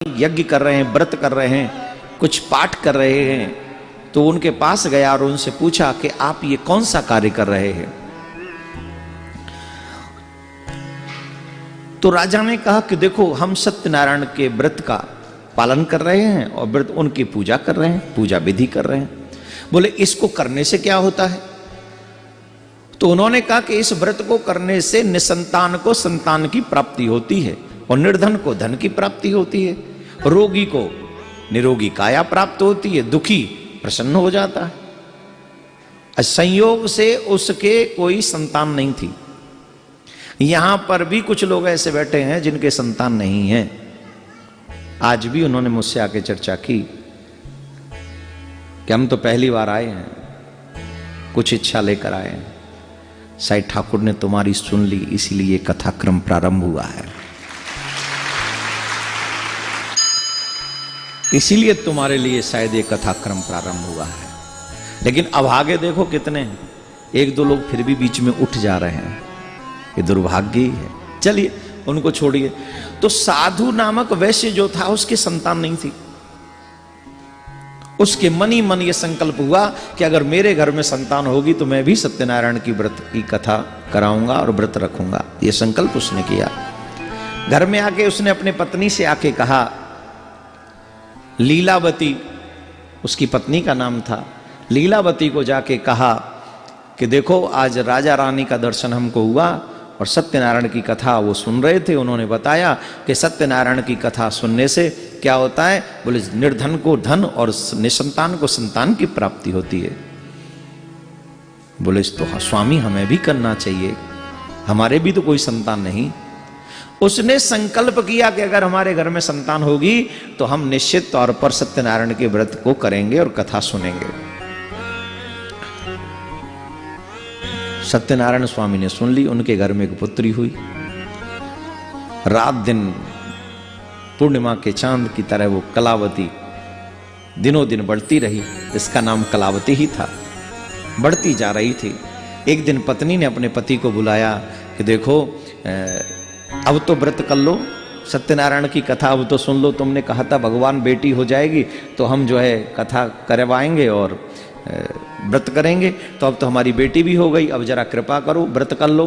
यज्ञ कर रहे हैं, व्रत कर रहे हैं, कुछ पाठ कर रहे हैं, तो उनके पास गया और उनसे पूछा कि आप ये कौन सा कार्य कर रहे हैं। तो राजा ने कहा कि देखो हम सत्यनारायण के व्रत का पालन कर रहे हैं और व्रत उनकी पूजा कर रहे हैं, पूजा विधि कर रहे हैं। बोले इसको करने से क्या होता है? तो उन्होंने कहा कि इस व्रत को करने से निसंतान को संतान की प्राप्ति होती है और निर्धन को धन की प्राप्ति होती है, रोगी को निरोगी काया प्राप्त होती है, दुखी प्रसन्न हो जाता है। संयोग से उसके कोई संतान नहीं थी। यहां पर भी कुछ लोग ऐसे बैठे हैं जिनके संतान नहीं है। आज भी उन्होंने मुझसे आके चर्चा की कि हम तो पहली बार आए हैं, कुछ इच्छा लेकर आए हैं, शायद ठाकुर ने तुम्हारी सुन ली इसीलिए कथाक्रम प्रारंभ हुआ है, इसीलिए तुम्हारे लिए शायद ये कथाक्रम प्रारंभ हुआ है। लेकिन अब आगे देखो कितने हैं, एक दो लोग फिर भी बीच में उठ जा रहे हैं, ये दुर्भाग्य ही है। चलिए उनको छोड़िए। तो साधु नामक वैश्य जो था उसकी संतान नहीं थी। उसके मन ही मन ये संकल्प हुआ कि अगर मेरे घर में संतान होगी तो मैं भी सत्यनारायण की व्रत की कथा कराऊंगा और व्रत रखूंगा। ये संकल्प उसने किया। घर में आके उसने अपने पत्नी से आके कहा, लीलावती उसकी पत्नी का नाम था, लीलावती को जाके कहा कि देखो आज राजा रानी का दर्शन हमको हुआ और सत्यनारायण की कथा वो सुन रहे थे। उन्होंने बताया कि सत्यनारायण की कथा सुनने से क्या होता है? बोले निर्धन को धन और निसंतान को संतान की प्राप्ति होती है। बोले तो स्वामी हमें भी करना चाहिए, हमारे भी तो कोई संतान नहीं। उसने संकल्प किया कि अगर हमारे घर में संतान होगी तो हम निश्चित तौर पर सत्यनारायण के व्रत को करेंगे और कथा सुनेंगे। सत्यनारायण स्वामी ने सुन ली। उनके घर में एक पुत्री हुई। रात दिन पूर्णिमा के चांद की तरह वो कलावती दिनों दिन बढ़ती रही। इसका नाम कलावती ही था, बढ़ती जा रही थी। एक दिन पत्नी ने अपने पति को बुलाया कि देखो अब तो व्रत कर लो, सत्यनारायण की कथा अब तो सुन लो। तुमने कहा था भगवान बेटी हो जाएगी तो हम जो है कथा करवाएंगे और व्रत करेंगे, तो अब तो हमारी बेटी भी हो गई, अब जरा कृपा करो व्रत कर लो।